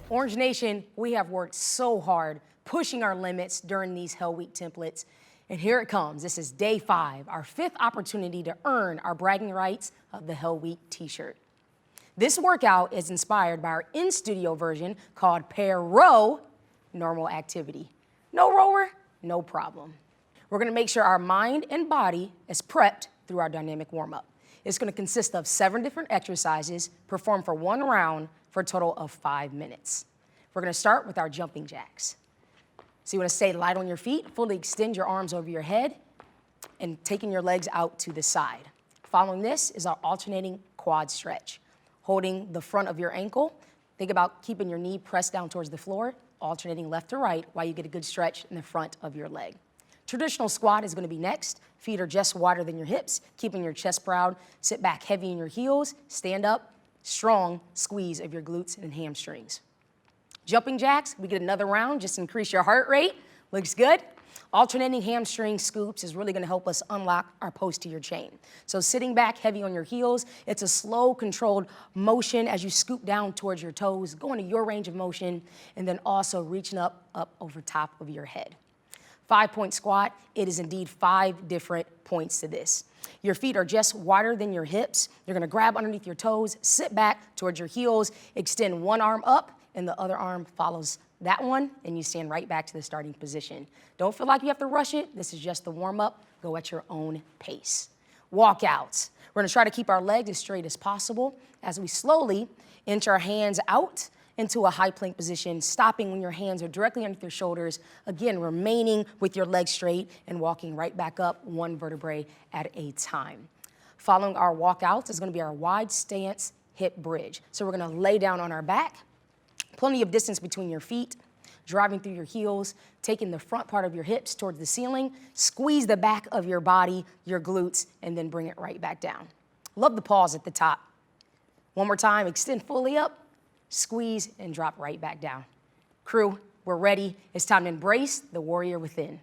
Orange Nation, we have worked so hard pushing our limits during these Hell Week templates. And here it comes. This is day 5, our 5th opportunity to earn our bragging rights of the Hell Week t-shirt. This workout is inspired by our in-studio version called PaROWnormal Activity. No rower, no problem. We're gonna make sure our mind and body is prepped through our dynamic warm-up. It's gonna consist of 7 different exercises performed for 1 round for a total of 5 minutes. We're gonna start with our jumping jacks. So you wanna stay light on your feet, fully extend your arms over your head, and taking your legs out to the side. Following this is our alternating quad stretch. Holding the front of your ankle, think about keeping your knee pressed down towards the floor, alternating left to right while you get a good stretch in the front of your leg. Traditional squat is gonna be next. Feet are just wider than your hips, keeping your chest proud. Sit back heavy in your heels, stand up, strong squeeze of your glutes and hamstrings. Jumping jacks, we get another round, just increase your heart rate. Looks good. Alternating hamstring scoops is really gonna help us unlock our posterior chain. So sitting back heavy on your heels, it's a slow, controlled motion as you scoop down towards your toes, going to your range of motion, and then also reaching up over top of your head. 5-point squat, it is indeed 5 different points to this. Your feet are just wider than your hips. You're gonna grab underneath your toes, sit back towards your heels, extend one arm up, and the other arm follows that one, and you stand right back to the starting position. Don't feel like you have to rush it. This is just the warm-up. Go at your own pace. Walkouts. We're gonna try to keep our legs as straight as possible as we slowly inch our hands out into a high plank position, stopping when your hands are directly underneath your shoulders. Again, remaining with your legs straight and walking right back up 1 vertebrae at a time. Following our walkouts is gonna be our wide stance hip bridge. So we're gonna lay down on our back, plenty of distance between your feet, driving through your heels, taking the front part of your hips towards the ceiling, squeeze the back of your body, your glutes, and then bring it right back down. Love the pause at the top. One more time, extend fully up, squeeze, and drop right back down. Crew, we're ready. It's time to embrace the warrior within.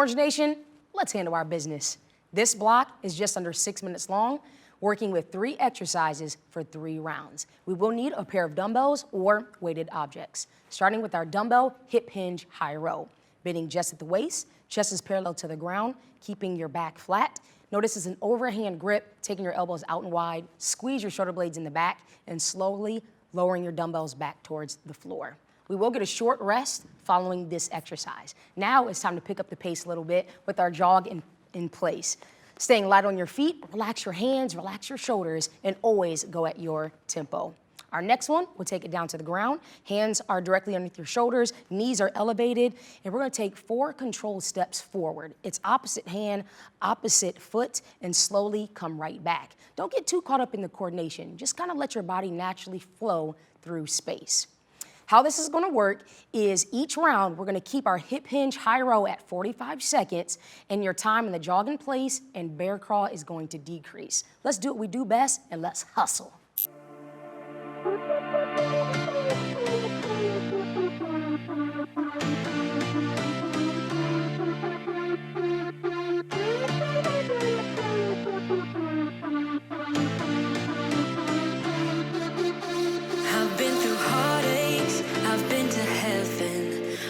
Orange Nation, let's handle our business. This block is just under 6 minutes long, working with 3 exercises for 3 rounds. We will need a pair of dumbbells or weighted objects. Starting with our dumbbell hip hinge high row. Bending just at the waist, chest is parallel to the ground, keeping your back flat. Notice it's an overhand grip, taking your elbows out and wide, squeeze your shoulder blades in the back, and slowly lowering your dumbbells back towards the floor. We will get a short rest following this exercise. Now it's time to pick up the pace a little bit with our jog in place. Staying light on your feet, relax your hands, relax your shoulders, and always go at your tempo. Our next one, we'll take it down to the ground. Hands are directly underneath your shoulders, knees are elevated, and we're gonna take 4 controlled steps forward. It's opposite hand, opposite foot, and slowly come right back. Don't get too caught up in the coordination. Just kind of let your body naturally flow through space. How this is gonna work is each round, we're gonna keep our hip hinge high row at 45 seconds, and your time in the jog in place and bear crawl is going to decrease. Let's do what we do best, and let's hustle.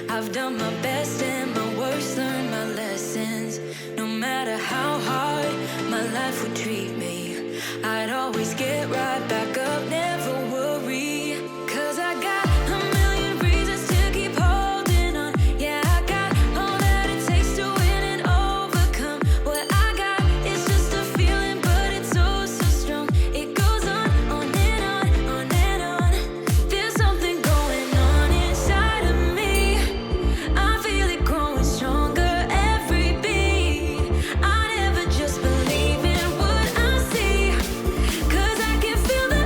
I've done my best and my worst, learned my lessons. No matter how hard my life would treat me, I'd always get right back up, never worry. 'Cause I got a million reasons to keep holding on. Yeah, I got all that it takes to win and overcome. What I got is just a feeling, but it's oh so strong. It goes on and on, on and on. There's something going on inside of me. I feel it growing stronger every beat. I never just believe in what I see, 'cause I can feel the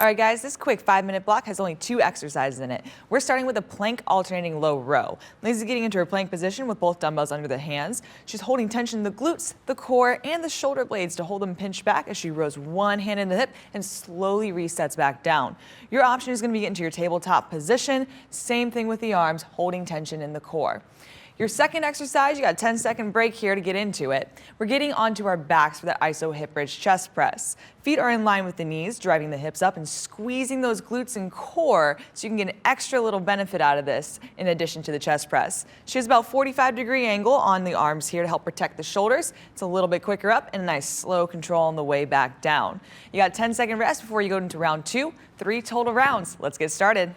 All right, guys, this quick 5-minute block has only 2 exercises in it. We're starting with a plank alternating low row. Lizzie's getting into her plank position with both dumbbells under the hands. She's holding tension in the glutes, the core, and the shoulder blades to hold them pinched back as she rows one hand in the hip and slowly resets back down. Your option is going to be get into your tabletop position. Same thing with the arms, holding tension in the core. Your second exercise, you got a 10-second break here to get into it. We're getting onto our backs for that iso hip bridge chest press. Feet are in line with the knees, driving the hips up and squeezing those glutes and core so you can get an extra little benefit out of this in addition to the chest press. She has about 45-degree angle on the arms here to help protect the shoulders. It's a little bit quicker up and a nice slow control on the way back down. You got a 10-second rest before you go into round 2, 3 total rounds. Let's get started.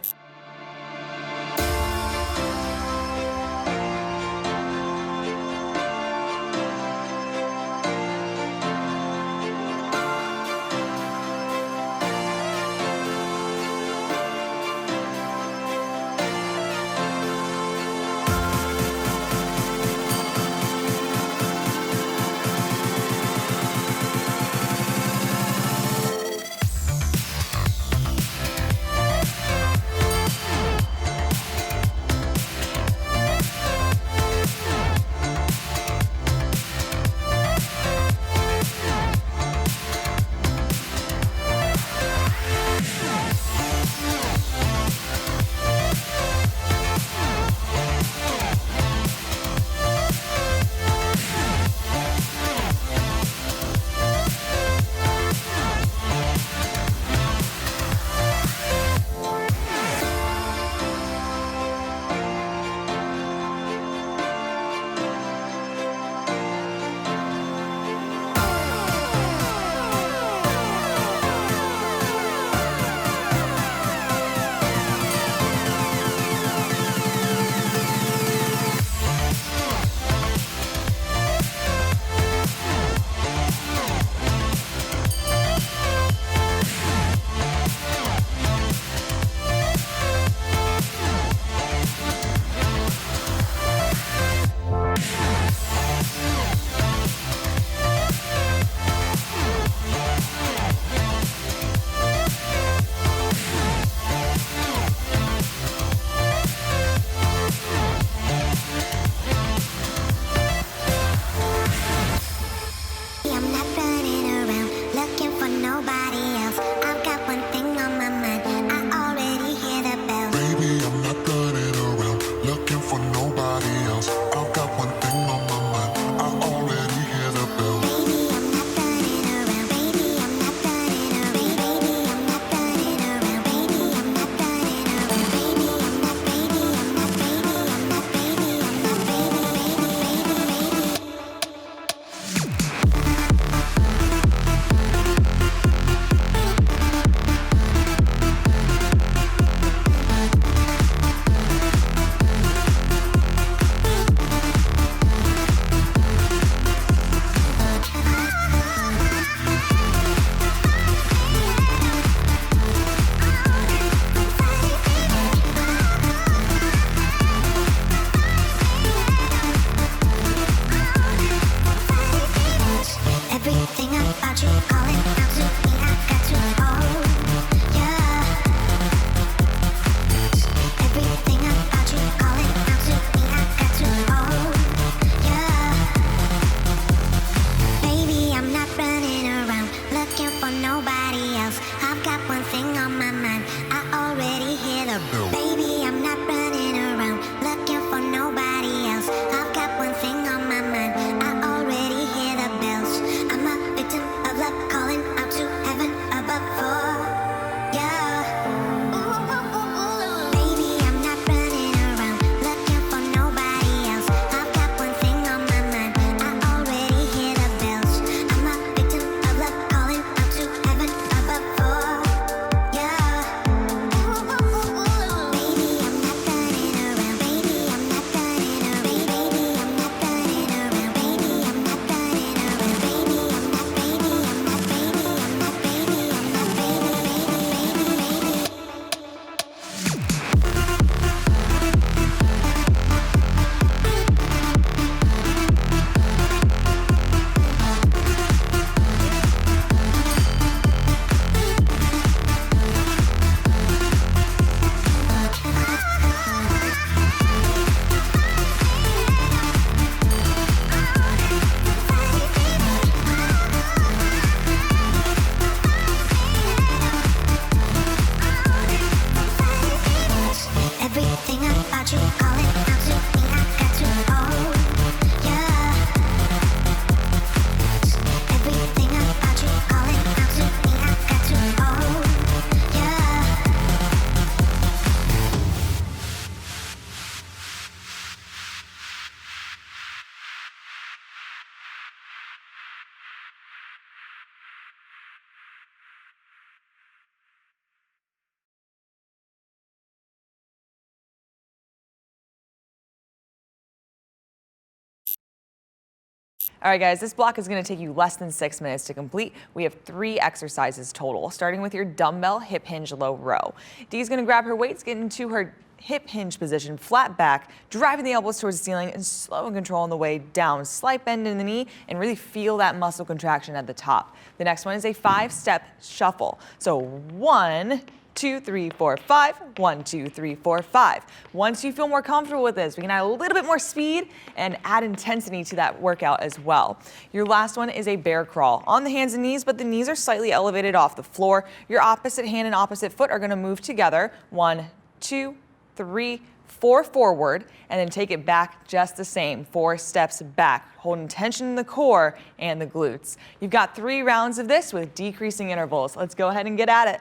All right, guys, this block is going to take you less than 6 minutes to complete. We have 3 exercises total, starting with your dumbbell hip hinge low row. Dee's going to grab her weights, get into her hip hinge position, flat back, driving the elbows towards the ceiling and slow and control on the way down. Slight bend in the knee and really feel that muscle contraction at the top. The next one is a 5-step shuffle. So 1, 2, 3, 4, 5. 1, 2, 3, 4, 5. Once you feel more comfortable with this, we can add a little bit more speed and add intensity to that workout as well. Your last one is a bear crawl on the hands and knees, but the knees are slightly elevated off the floor. Your opposite hand and opposite foot are going to move together. 1, 2, 3, 4 forward, and then take it back just the same. 4 steps back, holding tension in the core and the glutes. You've got 3 rounds of this with decreasing intervals. Let's go ahead and get at it.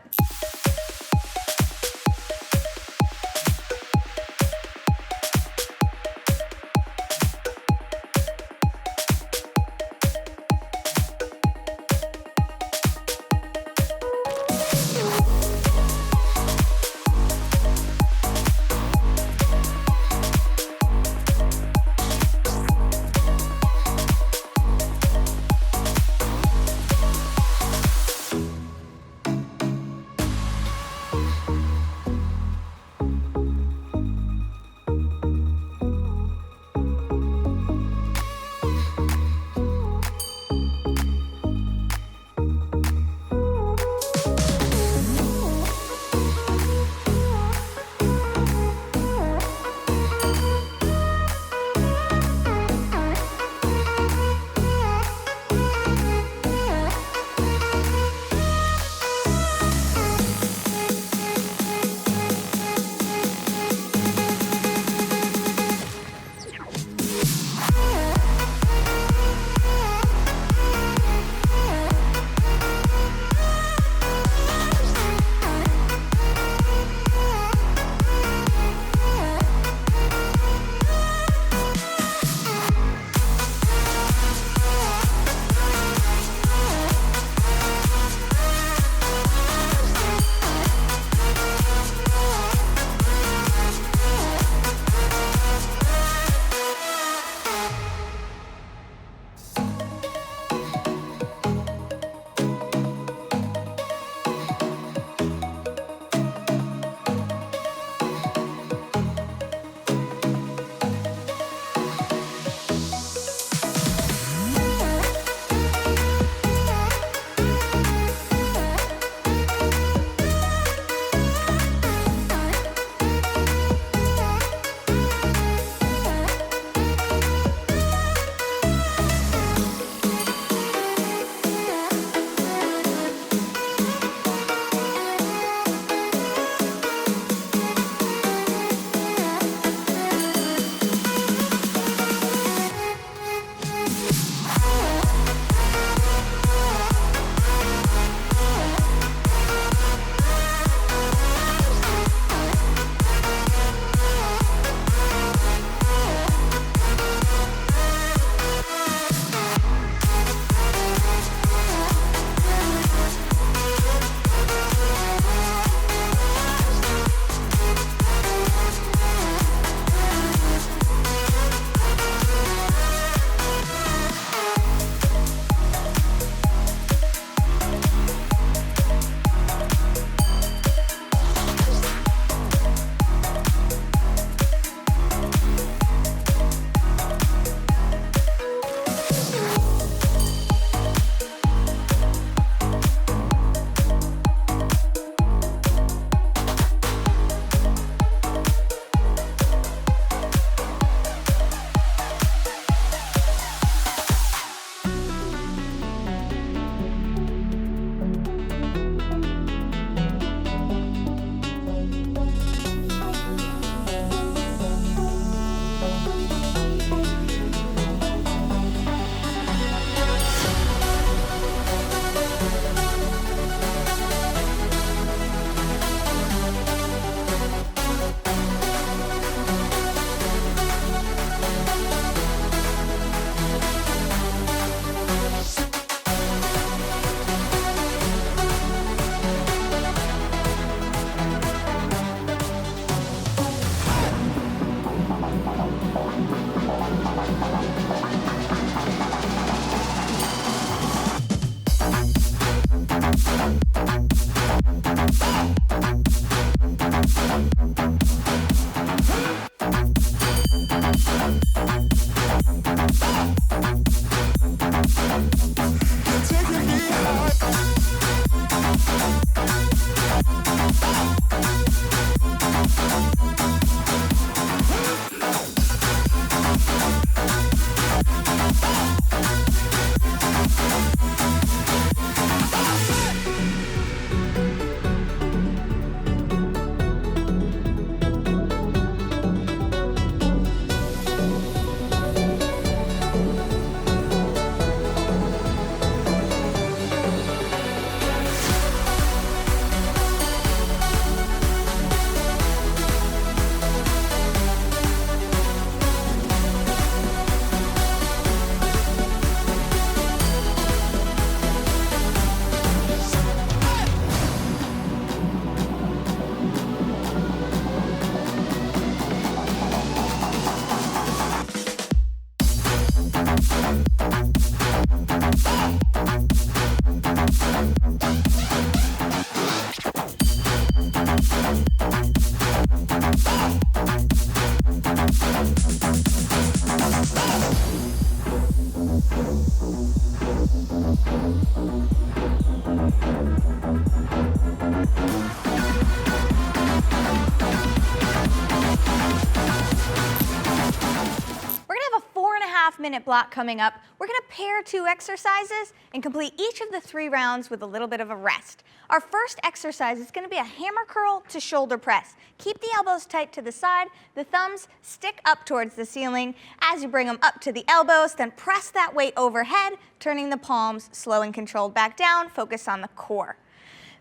minute block coming up, we're going to pair 2 exercises and complete each of the 3 rounds with a little bit of a rest. Our first exercise is going to be a hammer curl to shoulder press. Keep the elbows tight to the side, the thumbs stick up towards the ceiling. As you bring them up to the elbows, then press that weight overhead, turning the palms slow and controlled back down, focus on the core.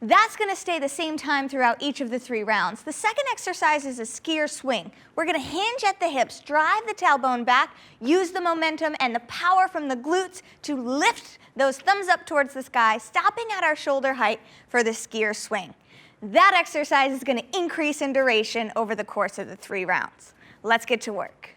That's going to stay the same time throughout each of the 3 rounds. The second exercise is a skier swing. We're going to hinge at the hips, drive the tailbone back, use the momentum and the power from the glutes to lift those thumbs up towards the sky, stopping at our shoulder height for the skier swing. That exercise is going to increase in duration over the course of the 3 rounds. Let's get to work.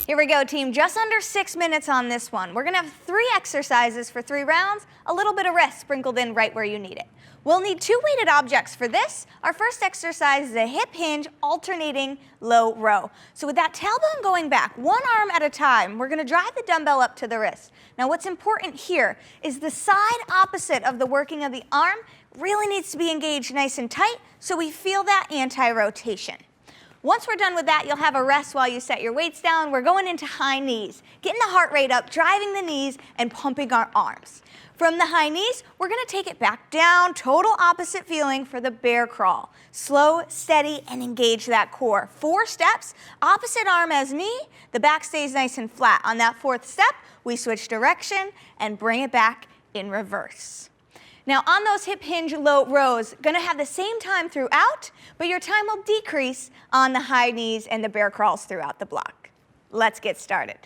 Here we go, team. Just under 6 minutes on this one. We're gonna have 3 exercises for 3 rounds, a little bit of rest sprinkled in right where you need it. We'll need 2 weighted objects for this. Our first exercise is a hip hinge alternating low row. So with that tailbone going back, one arm at a time, we're gonna drive the dumbbell up to the wrist. Now what's important here is the side opposite of the working of the arm really needs to be engaged nice and tight so we feel that anti-rotation. Once we're done with that, you'll have a rest while you set your weights down. We're going into high knees, getting the heart rate up, driving the knees, and pumping our arms. From the high knees, we're gonna take it back down, total opposite feeling for the bear crawl. Slow, steady, and engage that core. 4 steps, opposite arm as knee, the back stays nice and flat. On that 4th step, we switch direction and bring it back in reverse. Now on those hip hinge low rows, gonna have the same time throughout, but your time will decrease on the high knees and the bear crawls throughout the block. Let's get started.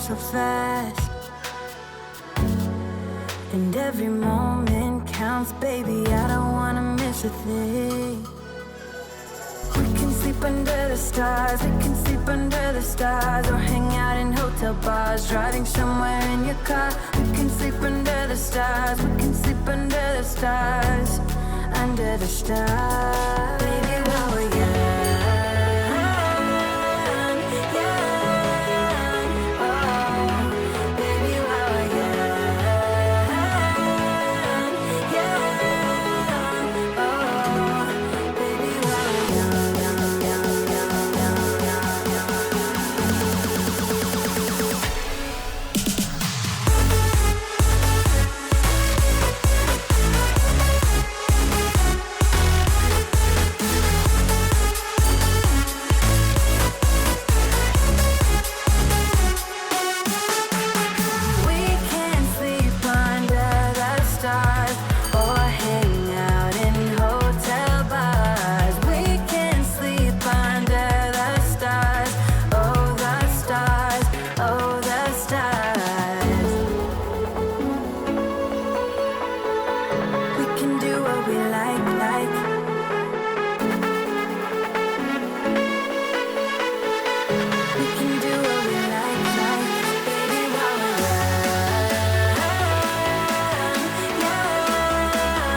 so fast, and every moment counts, baby. I don't wanna miss a thing. We can sleep under the stars. We can sleep under the stars, or hang out in hotel bars, driving somewhere in your car. We can sleep under the stars. We can sleep under the stars, under the stars. Baby, while we're young, young, oh. Baby, while we're young, young, oh. Baby, while we're young, young, young, young, young, we can sleep under the stars, or hang out in hotel bars. We can sleep under the stars, oh the stars, oh the stars. We can do what we like, like. We can do what we like, like. Baby, while we're young,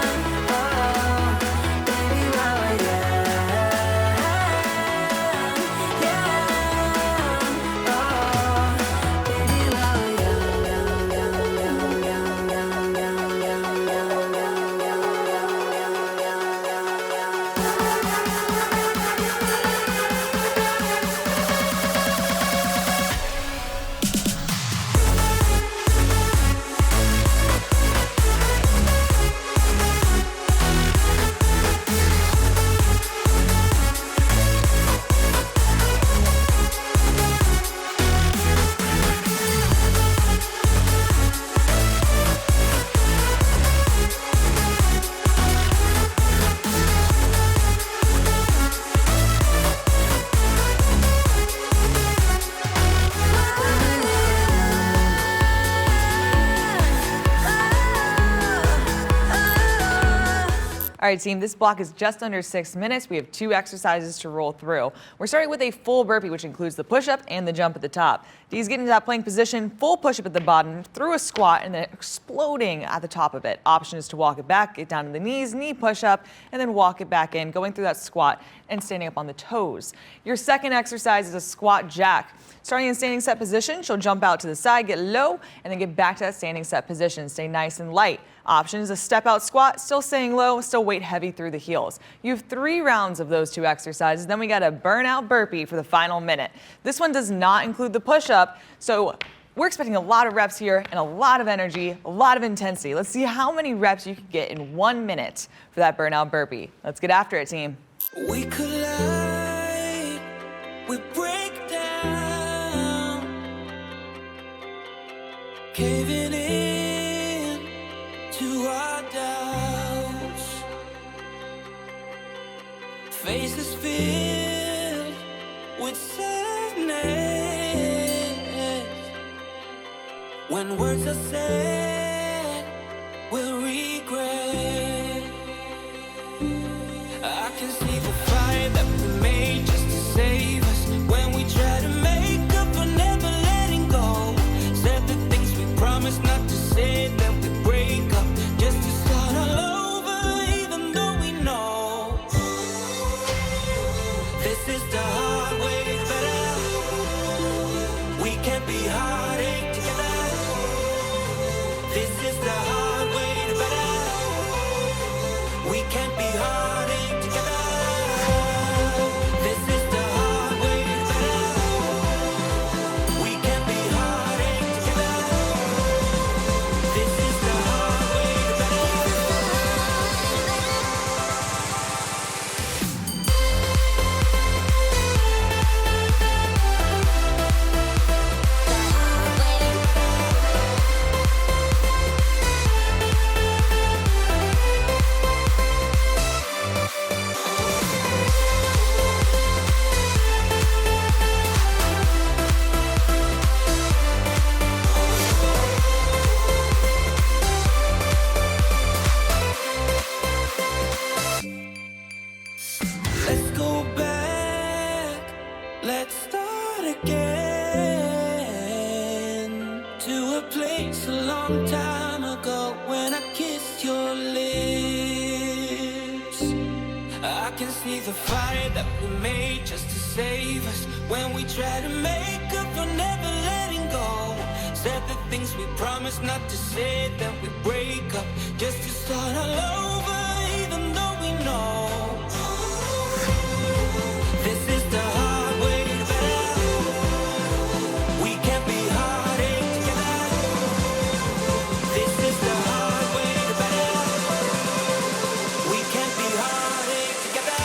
young, oh. Baby, while we're young, young, oh. Baby, while we're young, young, young, young, young, young, young, young, young, All right, team, this block is just under 6 minutes. We have 2 exercises to roll through. We're starting with a full burpee, which includes the push-up and the jump at the top. Dee's getting into that plank position, full push-up at the bottom, through a squat, and then exploding at the top of it. Option is to walk it back, get down to the knees, knee push-up, and then walk it back in, going through that squat and standing up on the toes. Your second exercise is a squat jack. Starting in standing set position, she'll jump out to the side, get low, and then get back to that standing set position. Stay nice and light. Option is a step out squat, still staying low, still weight heavy through the heels. You have 3 rounds of those 2 exercises. Then we got a burnout burpee for the final minute. This one does not include the push-up, so we're expecting a lot of reps here and a lot of energy, a lot of intensity. Let's see how many reps you can get in 1 minute for that burnout burpee. Let's get after it, team. we collide, we break down, caving in to our doubts, faces filled with sadness. When words are said, we'll regret. I can see the fire that we made just to save us. When we try to make up for never letting go, said the things we promised not to say, then we break up just to start all over, even though we know this is the hard way better. We can't be heartache together. This is the hard way to better. We can't be heartache together. This is the hard way to better. We can't be heartache together. This is the hard way to better. the fire that we made just to save us. When we try to make up for never letting go, said the things we promised not to say, then we break up just to start all over, even though we know this is the hard way to better. We can't be heartache together. This is the hard way to better. We can't be heartache together.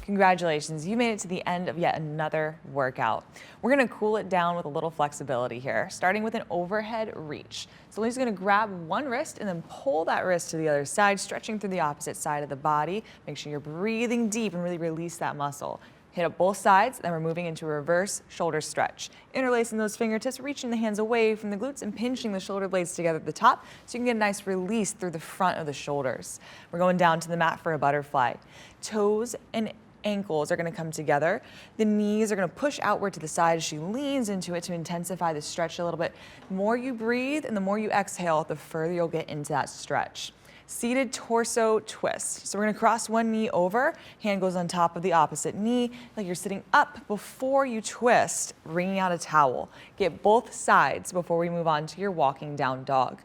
Congratulations, you made it to the end of yet another workout. We're gonna cool it down with a little flexibility here, starting with an overhead reach. So Lisa's gonna grab one wrist and then pull that wrist to the other side, stretching through the opposite side of the body. Make sure you're breathing deep and really release that muscle. Hit up both sides, then we're moving into a reverse shoulder stretch. Interlacing those fingertips, reaching the hands away from the glutes and pinching the shoulder blades together at the top so you can get a nice release through the front of the shoulders. We're going down to the mat for a butterfly. Toes and ankles are going to come together. The knees are going to push outward to the side as she leans into it to intensify the stretch a little bit. The more you breathe and the more you exhale, the further you'll get into that stretch. Seated torso twist. So we're going to cross one knee over, hand goes on top of the opposite knee, like you're sitting up before you twist, wringing out a towel. Get both sides before we move on to your walking down dog.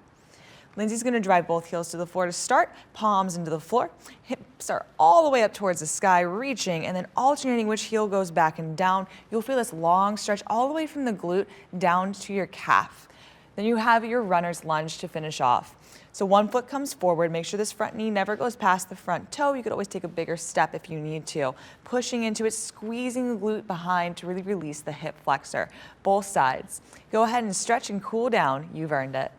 Lindsay's going to drive both heels to the floor to start, palms into the floor, hips are all the way up towards the sky, reaching and then alternating which heel goes back and down. You'll feel this long stretch all the way from the glute down to your calf. Then you have your runner's lunge to finish off. So one foot comes forward. Make sure this front knee never goes past the front toe. You could always take a bigger step if you need to. Pushing into it, squeezing the glute behind to really release the hip flexor. Both sides. Go ahead and stretch and cool down. You've earned it.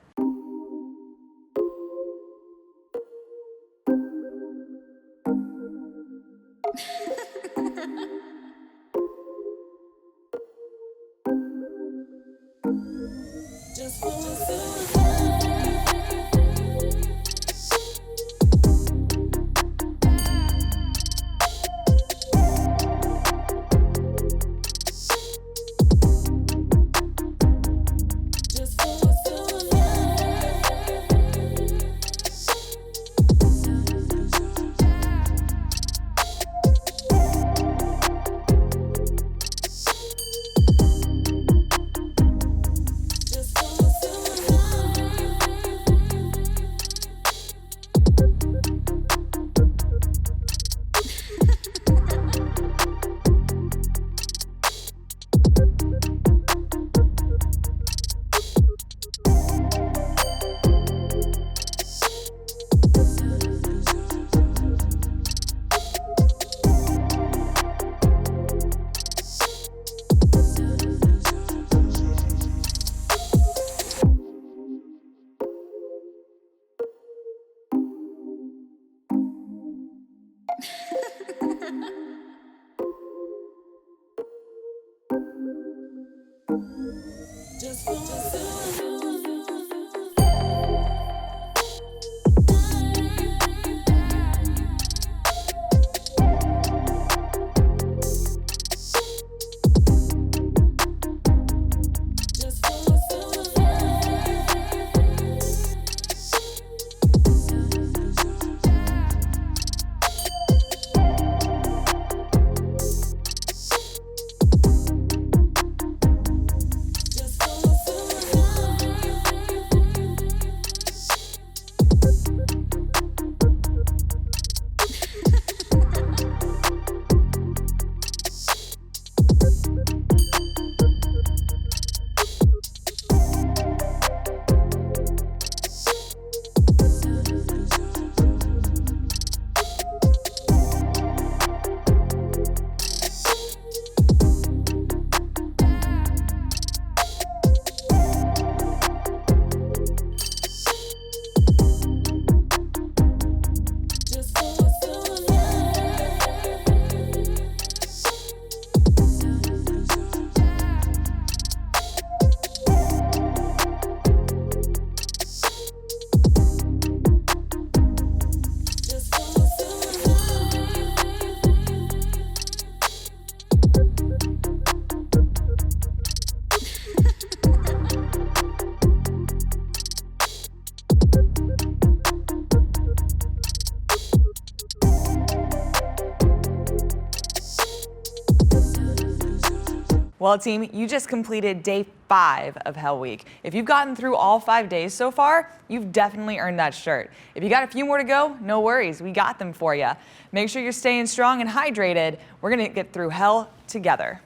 Well, team, you just completed day 5 of Hell Week. If you've gotten through all 5 days so far, you've definitely earned that shirt. If you got a few more to go, no worries, we got them for you. Make sure you're staying strong and hydrated. We're gonna get through hell together.